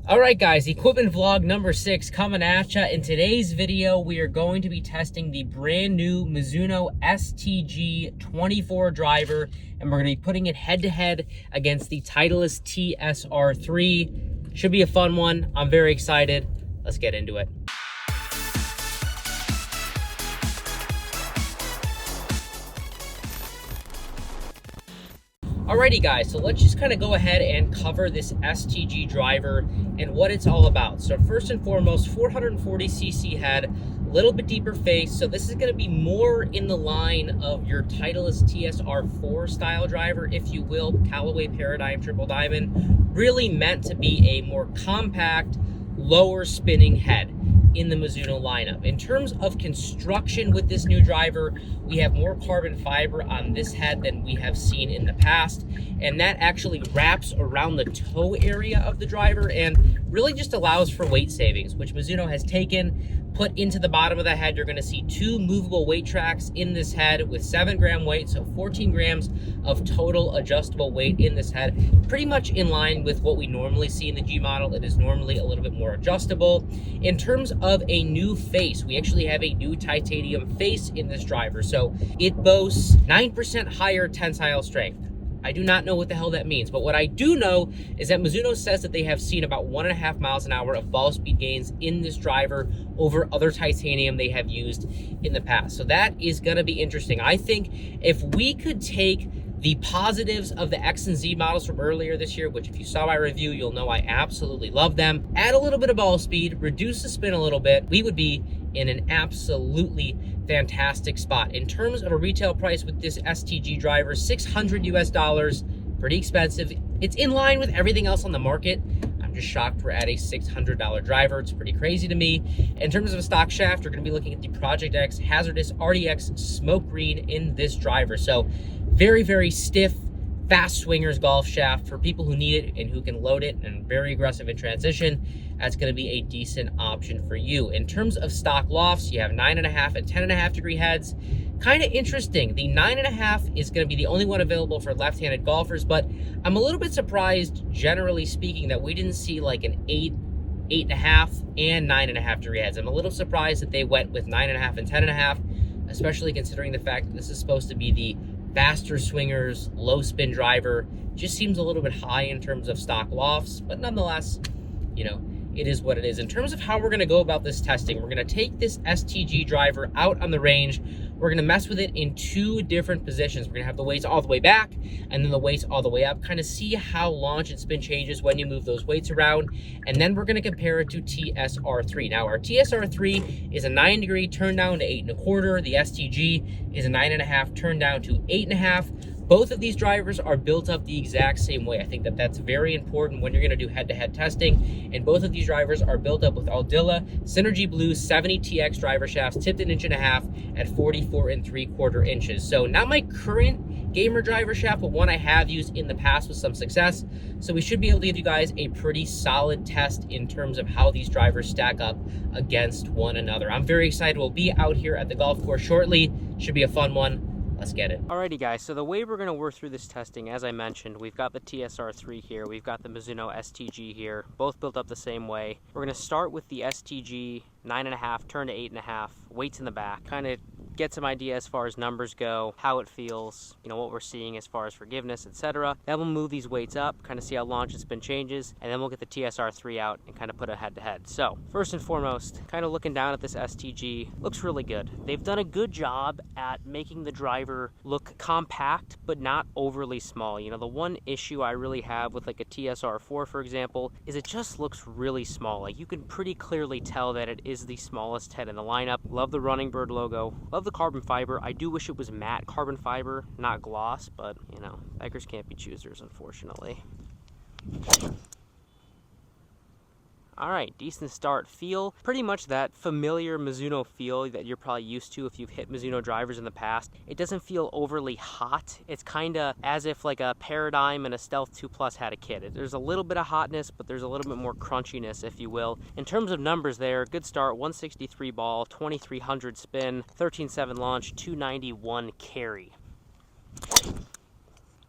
All right, guys, equipment vlog number 6 coming at ya. In today's video, we are going to be testing the brand new Mizuno STG24 driver, and we're going to be putting it head-to-head against the Titleist TSR3. Should be a fun one. I'm very excited. Let's get into it. Alrighty guys, so let's just kind of go ahead and cover this STG driver and what it's all about. So first and foremost, 440cc head, a little bit deeper face. So this is going to be more in the line of your Titleist TSR4 style driver, if you will, Callaway Paradigm Triple Diamond. Really meant to be a more compact, lower spinning head in the Mizuno lineup. In terms of construction with this new driver, we have more carbon fiber on this head than we have seen in the past, and that actually wraps around the toe area of the driver and really just allows for weight savings, which Mizuno has taken, put into the bottom of the head. You're going to see 2 movable weight tracks in this head with 7-gram weight, so 14 grams of total adjustable weight in this head. Pretty much in line with what we normally see in the G model. It is normally a little bit more adjustable. In terms of a new face, we actually have a new titanium face in this driver, so it boasts 9% higher tensile strength. I do not know what the hell that means, but what I do know is that Mizuno says that they have seen about 1.5 miles an hour of ball speed gains in this driver over other titanium they have used in the past. So that is going to be interesting. I think if we could take the positives of the X and Z models from earlier this year, which if you saw my review, you'll know I absolutely love them, add a little bit of ball speed, reduce the spin a little bit, we would be in an absolutely fantastic spot. In terms of a retail price with this STG driver, $600 US, pretty expensive. It's in line with everything else on the market. I'm just shocked we're at a $600 driver. It's pretty crazy to me. In terms of a stock shaft, you're gonna be looking at the Project X Hazardous RDX Smoke Green in this driver. So very, very stiff, fast swingers golf shaft for people who need it and who can load it, and very aggressive in transition. That's going to be a decent option for you. In terms of stock lofts, you have 9.5 and 10.5 degree heads. Kind of interesting. The 9.5 is going to be the only one available for left-handed golfers, but I'm a little bit surprised, generally speaking, that we didn't see like an 8, 8.5, and 9.5 degree heads. I'm a little surprised that they went with 9.5 and 10.5, especially considering the fact that this is supposed to be the faster swingers, low spin driver. Just seems a little bit high in terms of stock lofts, but nonetheless, you know, it is what it is. In terms of how we're going to go about this testing, we're going to take this STG driver out on the range. We're going to mess with it in 2 different positions. We're going to have the weights all the way back and then the weights all the way up, kind of see how launch and spin changes when you move those weights around. And then we're going to compare it to TSR3. Now, our TSR3 is a 9 degree turn down to 8.25. The STG is a 9.5 turn down to 8.5. Both of these drivers are built up the exact same way. I think that that's very important when you're going to do head-to-head testing. And both of these drivers are built up with Aldila Synergy Blue 70TX driver shafts, tipped 1.5 inches at 44 3/4 inches. So not my current gamer driver shaft, but one I have used in the past with some success. So we should be able to give you guys a pretty solid test in terms of how these drivers stack up against one another. I'm very excited. We'll be out here at the golf course shortly. Should be a fun one. Let's get it. Alrighty guys, so the way we're going to work through this testing, as I mentioned, we've got the TSR3 here, we've got the Mizuno STG here, both built up the same way. We're going to start with the STG 9.5, turn to 8.5, weights in the back, kind of get some idea as far as numbers go, how it feels, you know, what we're seeing as far as forgiveness, etc. Then we'll move these weights up, kind of see how launch and spin changes, and then we'll get the TSR3 out and kind of put a head-to-head. So, first and foremost, kind of looking down at this STG, looks really good. They've done a good job at making the driver look compact, but not overly small. You know, the one issue I really have with like a TSR4, for example, is it just looks really small. Like, you can pretty clearly tell that it is the smallest head in the lineup. Love the Running Bird logo. Love the carbon fiber. I do wish it was matte carbon fiber, not gloss, but, you know, beggars can't be choosers, unfortunately. All right, decent start. Feel pretty much that familiar Mizuno feel that you're probably used to if you've hit Mizuno drivers in the past. It doesn't feel overly hot. It's kind of as if like a Paradigm and a Stealth 2 Plus had a kid. There's a little bit of hotness, but there's a little bit more crunchiness, if you will. In terms of numbers there, good start, 163 ball, 2300 spin, 13.7 launch, 291 carry.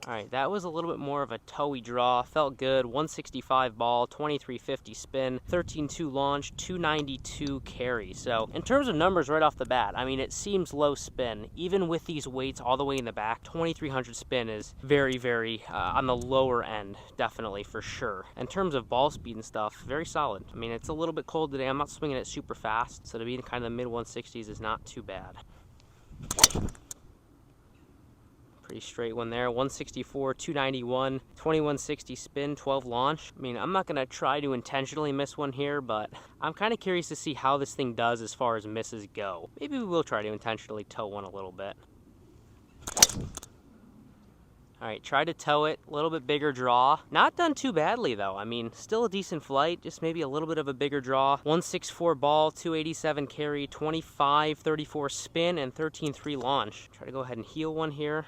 All right, that was a little bit more of a toey draw. Felt good. 165 ball, 2350 spin, 13.2 launch, 292 carry. So in terms of numbers right off the bat, I mean, it seems low spin. Even with these weights all the way in the back, 2300 spin is very, very on the lower end, definitely, for sure. In terms of ball speed and stuff, very solid. I mean, it's a little bit cold today. I'm not swinging it super fast, so to be in kind of the mid 160s is not too bad. Pretty straight one there. 164, 291, 2160 spin, 12 launch. I mean, I'm not going to try to intentionally miss one here, but I'm kind of curious to see how this thing does as far as misses go. Maybe we will try to intentionally toe one a little bit. All right, try to toe it, a little bit bigger draw. Not done too badly though. I mean, still a decent flight, just maybe a little bit of a bigger draw. 164 ball, 287 carry, 2534 spin, and 13.3 launch. Try to go ahead and heel one here.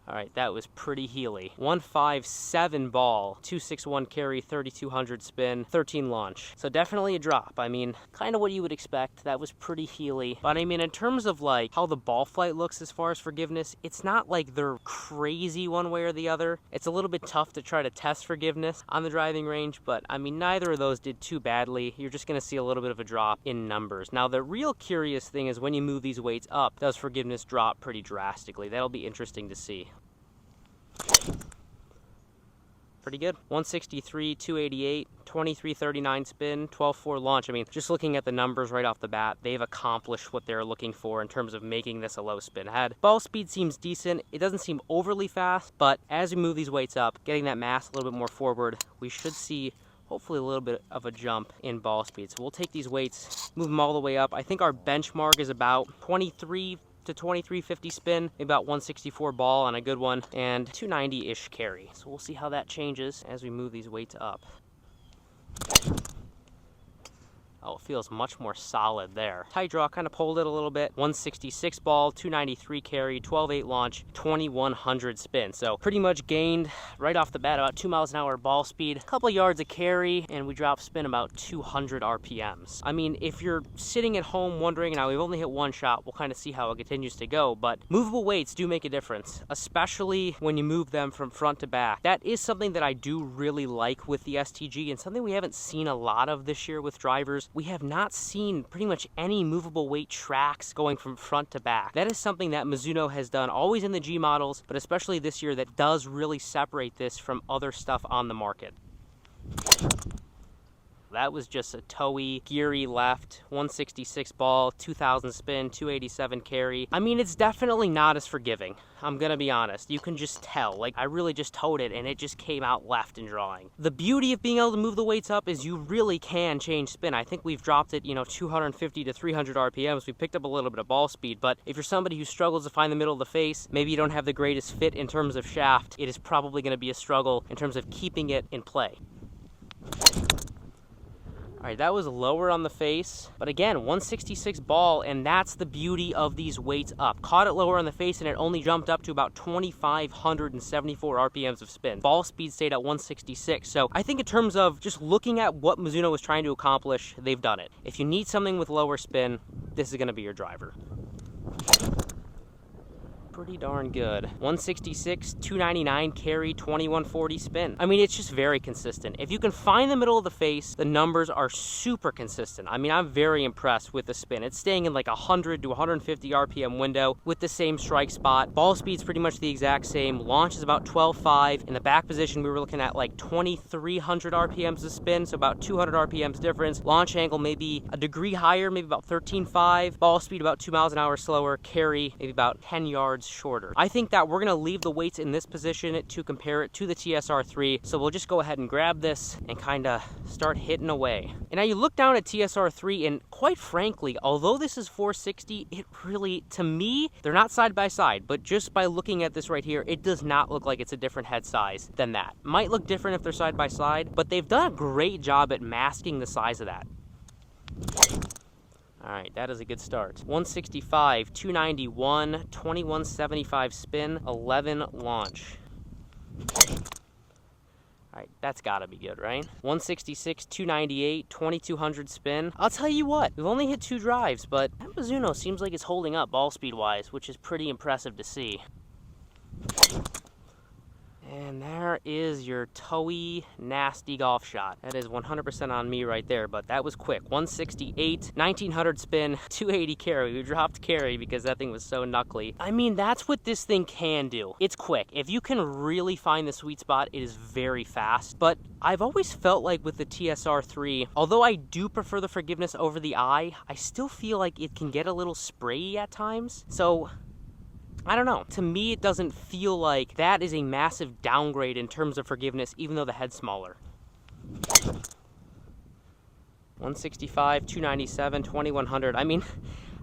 All right, that was pretty heely. 157 ball, 261 carry, 3200 spin, 13 launch. So definitely a drop. I mean, kind of what you would expect. That was pretty heely. But I mean, in terms of like how the ball flight looks as far as forgiveness, it's not like they're crazy one way or the other. It's a little bit tough to try to test forgiveness on the driving range, but I mean, neither of those did too badly. You're just gonna see a little bit of a drop in numbers. Now, the real curious thing is when you move these weights up, does forgiveness drop pretty drastically? That'll be interesting to see. Pretty good. 163, 288, 2339 spin, 12.4 launch. I mean, just looking at the numbers right off the bat, they've accomplished what they're looking for in terms of making this a low spin head. Ball speed seems decent. It doesn't seem overly fast, but as we move these weights up, getting that mass a little bit more forward, we should see hopefully a little bit of a jump in ball speed. So we'll take these weights, move them all the way up. I think our benchmark is about 23 to 2350 spin, maybe about 164 ball on a good one, and 290-ish carry. So we'll see how that changes as we move these weights up. Oh, it feels much more solid there. Tight draw, kind of pulled it a little bit. 166 ball, 293 carry, 12.8 launch, 2100 spin. So pretty much gained right off the bat about 2 miles an hour ball speed, a couple yards of carry, and we drop spin about 200 RPMs. I mean, if you're sitting at home wondering, now we've only hit one shot, we'll kind of see how it continues to go, but movable weights do make a difference, especially when you move them from front to back. That is something that I do really like with the STG, and something we haven't seen a lot of this year with drivers. We have not seen pretty much any movable weight tracks going from front to back. That is something that Mizuno has done always in the G models, but especially this year, that does really separate this from other stuff on the market. That was just a toey, geary left, 166 ball, 2000 spin, 287 carry. I mean, it's definitely not as forgiving. I'm gonna be honest. You can just tell. Like, I really just towed it and it just came out left in drawing. The beauty of being able to move the weights up is you really can change spin. I think we've dropped it, 250 to 300 RPMs. We picked up a little bit of ball speed, but if you're somebody who struggles to find the middle of the face, maybe you don't have the greatest fit in terms of shaft, it is probably gonna be a struggle in terms of keeping it in play. All right, that was lower on the face, but again, 166 ball, and that's the beauty of these weights up. Caught it lower on the face, and it only jumped up to about 2,574 RPMs of spin. Ball speed stayed at 166, so I think in terms of just looking at what Mizuno was trying to accomplish, they've done it. If you need something with lower spin, this is gonna be your driver. Pretty darn good. 166, 299 carry, 2140 spin. I mean, it's just very consistent. If you can find the middle of the face, the numbers are super consistent. I mean, I'm very impressed with the spin. It's staying in like 100 to 150 RPM window with the same strike spot. Ball speed's pretty much the exact same. Launch is about 12.5. In the back position, we were looking at like 2,300 RPMs of spin, so about 200 RPMs difference. Launch angle maybe a degree higher, maybe about 13.5. Ball speed about 2 miles an hour slower. Carry maybe about 10 yards shorter. I think that we're going to leave the weights in this position to compare it to the TSR3, so we'll just go ahead and grab this and kind of start hitting away. And now you look down at TSR3, and quite frankly, although this is 460, it really, to me, they're not side by side, but just by looking at this right here, it does not look like it's a different head size than that. Might look different if they're side by side, but they've done a great job at masking the size of that. All right, that is a good start. 165, 291, 2175 spin, 11 launch. All right, that's gotta be good, right? 166, 298, 2200 spin. I'll tell you what, we've only hit 2 drives, but that Mizuno seems like it's holding up ball speed wise, which is pretty impressive to see. And there is your toey, nasty golf shot. That is 100% on me right there, but that was quick. 168, 1900 spin, 280 carry. We dropped carry because that thing was so knuckly. I mean, that's what this thing can do. It's quick. If you can really find the sweet spot, it is very fast. But I've always felt like with the TSR3, although I do prefer the forgiveness over the eye, I still feel like it can get a little sprayy at times. So I don't know. To me, it doesn't feel like that is a massive downgrade in terms of forgiveness, even though the head's smaller. 165, 297, 2100. I mean,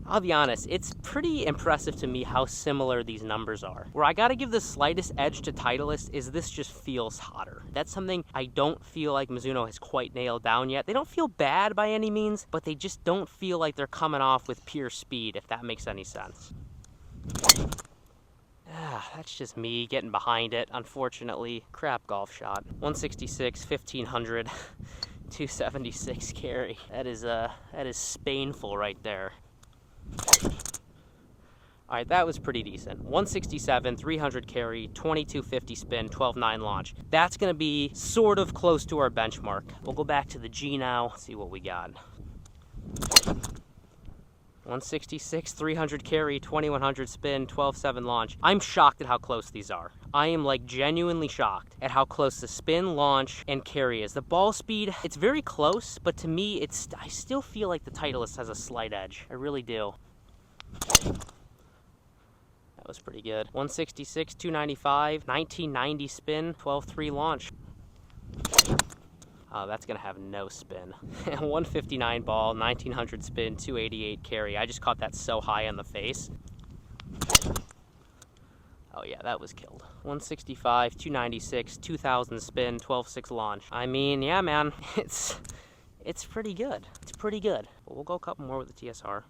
I'll be honest, it's pretty impressive to me how similar these numbers are. Where I gotta give the slightest edge to Titleist is this just feels hotter. That's something I don't feel like Mizuno has quite nailed down yet. They don't feel bad by any means, but they just don't feel like they're coming off with pure speed, if that makes any sense. That's just me getting behind it, unfortunately. Crap golf shot. 166, 1500, 276 carry. That is Spainful right there. All right, that was pretty decent. 167, 300 carry, 2250 spin, 12.9 launch. That's gonna be sort of close to our benchmark. We'll go back to the G now, see what we got. 166, 300 carry, 2100 spin, 12.7 launch. I'm shocked at how close these are. I am like genuinely shocked at how close the spin, launch, and carry is. The ball speed, it's very close, but to me, I still feel like the Titleist has a slight edge. I really do. That was pretty good. 166, 295, 1990 spin, 12.3 launch. Oh, that's gonna have no spin. 159 ball, 1900 spin, 288 carry. I just caught that so high on the face. Oh yeah, that was killed. 165, 296, 2000 spin, 12.6 launch. I mean, yeah, man, it's pretty good. It's pretty good. But we'll go a couple more with the TSR.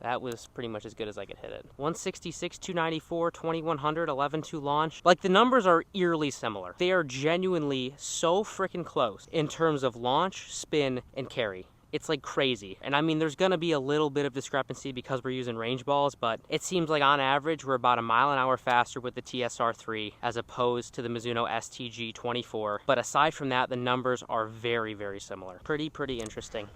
That was pretty much as good as I could hit it. 166, 294, 2100, 11.2 launch. Like, the numbers are eerily similar. They are genuinely so freaking close in terms of launch, spin, and carry. It's like crazy. And I mean, there's gonna be a little bit of discrepancy because we're using range balls, but it seems like on average, we're about a mile an hour faster with the TSR3 as opposed to the Mizuno STG24. But aside from that, the numbers are very, very similar. Pretty interesting.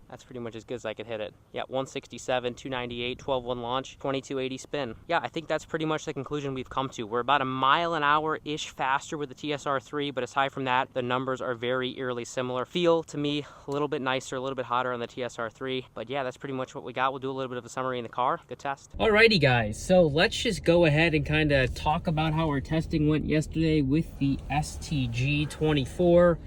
That's pretty much as good as I could hit it. Yeah, 167, 298, 12.1 launch, 2280 spin. Yeah, I think that's pretty much the conclusion we've come to. We're about a mile an hour-ish faster with the TSR3, but aside from that, the numbers are very eerily similar. Feel, to me, a little bit nicer, a little bit hotter on the TSR3. But yeah, that's pretty much what we got. We'll do a little bit of a summary in the car. Good test. Alrighty, guys. So let's just go ahead and kind of talk about how our testing went yesterday with the STG24.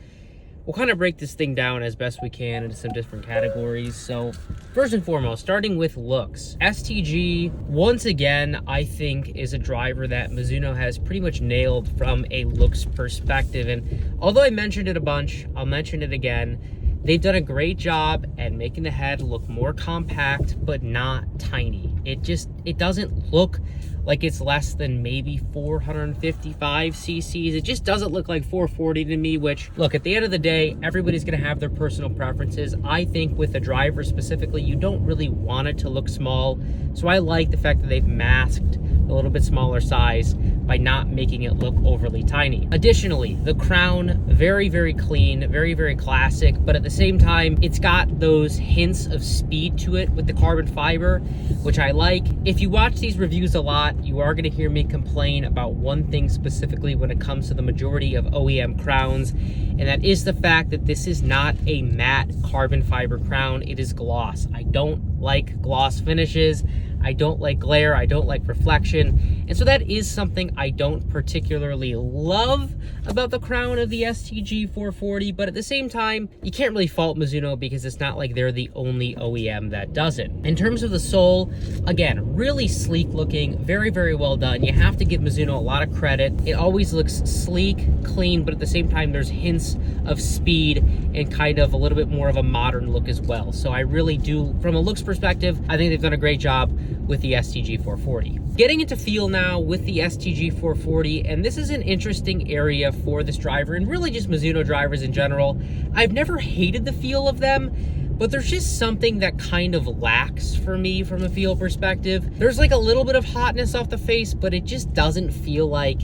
We'll kind of break this thing down as best we can into some different categories. So first and foremost, starting with looks. STG, once again, I think is a driver that Mizuno has pretty much nailed from a looks perspective. And although I mentioned it a bunch, I'll mention it again. They've done a great job at making the head look more compact, but not tiny. It doesn't look like it's less than maybe 455 cc's. It just doesn't look like 440 to me, which, look, at the end of the day, everybody's gonna have their personal preferences. I think with a driver specifically, you don't really want it to look small. So I like the fact that they've masked a little bit smaller size by not making it look overly tiny. Additionally, the crown, very, very clean, very, very classic, but at the same time, it's got those hints of speed to it with the carbon fiber, which I like. If you watch these reviews a lot, you are gonna hear me complain about one thing specifically when it comes to the majority of OEM crowns, and that is the fact that this is not a matte carbon fiber crown, it is gloss. I don't like gloss finishes. I don't like glare, I don't like reflection, and so that is something I don't particularly love about the crown of the STG440, but at the same time, you can't really fault Mizuno because it's not like they're the only OEM that does it. In terms of the sole, again, really sleek looking, very, very well done. You have to give Mizuno a lot of credit. It always looks sleek, clean, but at the same time, there's hints of speed and kind of a little bit more of a modern look as well. So I really do, from a looks perspective, I think they've done a great job with the STG440. Getting into feel now with the STG440, and this is an interesting area for this driver and really just Mizuno drivers in general. I've never hated the feel of them, but there's just something that kind of lacks for me from a feel perspective. There's like a little bit of hotness off the face, but it just doesn't feel like,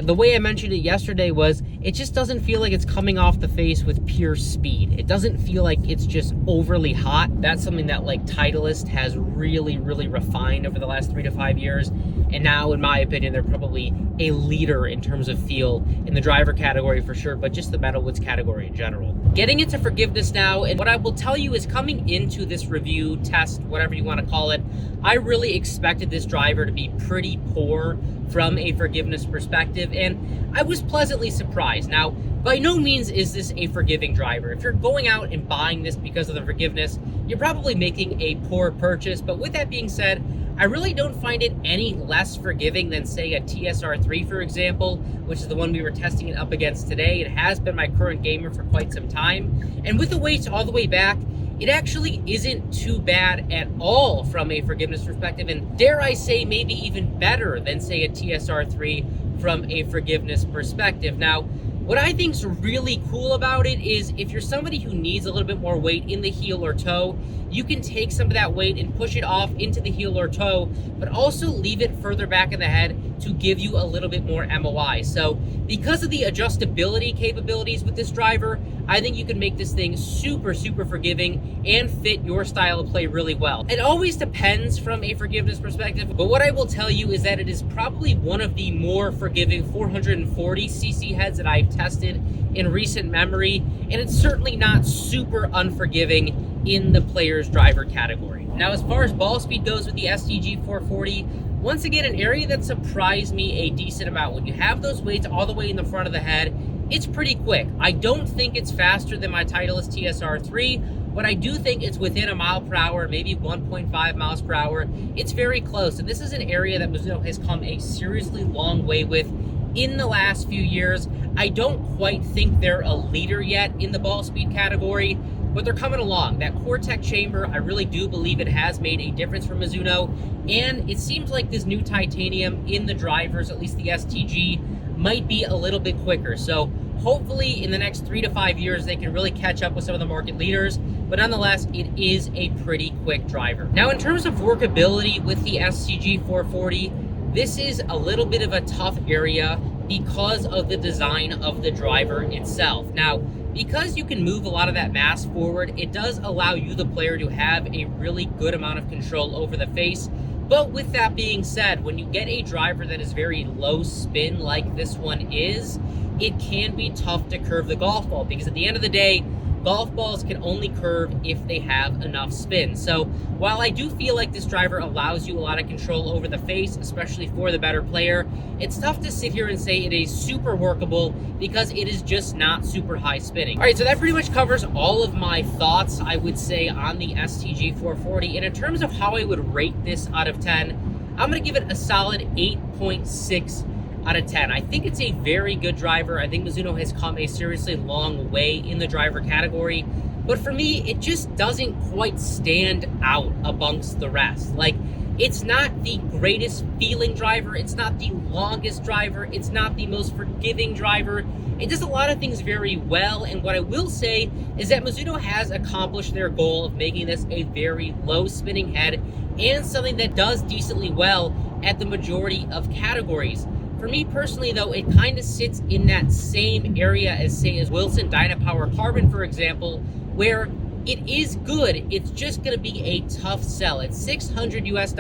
the way I mentioned it yesterday was, it just doesn't feel like it's coming off the face with pure speed. It doesn't feel like it's just overly hot. That's something that like Titleist has really refined over the last 3 to 5 years. And now, in my opinion, they're probably a leader in terms of feel in the driver category for sure, but just the metalwoods category in general. Getting into forgiveness now, and what I will tell you is coming into this review, test, whatever you want to call it, I really expected this driver to be pretty poor from a forgiveness perspective, and I was pleasantly surprised. Now, by no means is this a forgiving driver. If you're going out and buying this because of the forgiveness, you're probably making a poor purchase, but with that being said, I really don't find it any less forgiving than, say, a TSR3, for example, which is the one we were testing it up against today. It has been my current gamer for quite some time, and with the weights all the way back, it actually isn't too bad at all from a forgiveness perspective, and dare I say, maybe even better than, say, a TSR3 from a forgiveness perspective. Now, what I think is really cool about it is if you're somebody who needs a little bit more weight in the heel or toe, you can take some of that weight and push it off into the heel or toe, but also leave it further back in the head to give you a little bit more MOI. So because of the adjustability capabilities with this driver, I think you can make this thing super forgiving and fit your style of play really well. It always depends from a forgiveness perspective, but what I will tell you is that it is probably one of the more forgiving 440cc heads that I've tested in recent memory, and it's certainly not super unforgiving in the player's driver category. Now, as far as ball speed goes with the STG 440, once again, an area that surprised me a decent amount. When you have those weights all the way in the front of the head, it's pretty quick. I don't think it's faster than my Titleist TSR3, but I do think it's within a mile per hour, maybe 1.5 miles per hour. It's very close, and this is an area that Mizuno has come a seriously long way with in the last few years. I don't quite think they're a leader yet in the ball speed category, but they're coming along. That Core-Tech chamber, I really do believe it has made a difference for Mizuno, and it seems like this new titanium in the drivers, at least the STG, might be a little bit quicker. So hopefully in the next 3 to 5 years, they can really catch up with some of the market leaders, but nonetheless, it is a pretty quick driver. Now, in terms of workability with the STG 440, this is a little bit of a tough area because of the design of the driver itself. Now, because you can move a lot of that mass forward, it does allow you, the player, to have a really good amount of control over the face. But with that being said, when you get a driver that is very low spin like this one is, it can be tough to curve the golf ball, because at the end of the day, golf balls can only curve if they have enough spin. So while I do feel like this driver allows you a lot of control over the face, especially for the better player, it's tough to sit here and say it is super workable because it is just not super high spinning. All right, so that pretty much covers all of my thoughts, I would say, on the STG 440. And in terms of how I would rate this out of 10, I'm gonna give it a solid 8.6 out of 10. I think it's a very good driver. I think Mizuno has come a seriously long way in the driver category, but for me, it just doesn't quite stand out amongst the rest. Like, it's not the greatest feeling driver, it's not the longest driver, it's not the most forgiving driver. It does a lot of things very well, and what I will say is that Mizuno has accomplished their goal of making this a very low spinning head and something that does decently well at the majority of categories. For me personally, though, it kind of sits in that same area as, say, as Wilson Dynapower Carbon, for example, where it is good. It's just going to be a tough sell. It's $600 US.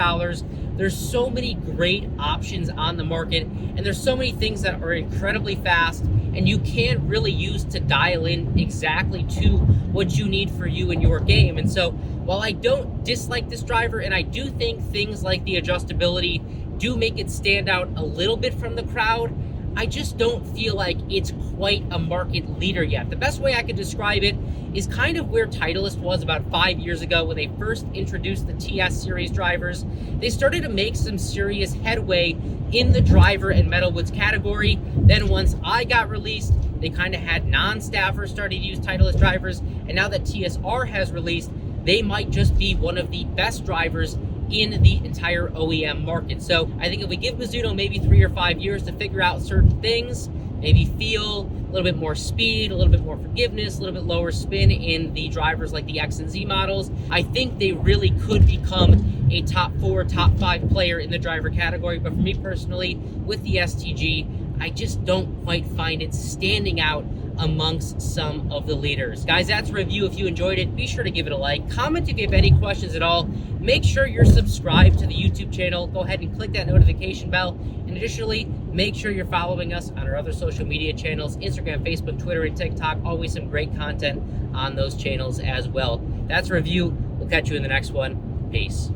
There's so many great options on the market, and there's so many things that are incredibly fast, and you can't really use to dial in exactly to what you need for you in your game. And so while I don't dislike this driver, and I do think things like the adjustability do make it stand out a little bit from the crowd, I just don't feel like it's quite a market leader yet. The best way I could describe it is kind of where Titleist was about 5 years ago when they first introduced the TS series drivers. They started to make some serious headway in the driver and metalwoods category. Then once I got released, they kind of had non-staffers starting to use Titleist drivers, and now that TSR has released, they might just be one of the best drivers in the entire OEM market. So I think if we give Mizuno maybe 3 or 5 years to figure out certain things, maybe feel, a little bit more speed, a little bit more forgiveness, a little bit lower spin in the drivers like the X and Z models, I think they really could become a top 4, top 5 player in the driver category. But for me personally, with the STG, I just don't quite find it standing out amongst some of the leaders. Guys, that's a review. If you enjoyed it, be sure to give it a like. Comment if you have any questions at all. Make sure you're subscribed to the YouTube channel. Go ahead and click that notification bell. And additionally, make sure you're following us on our other social media channels, Instagram, Facebook, Twitter, and TikTok. Always some great content on those channels as well. That's a review. We'll catch you in the next one. Peace.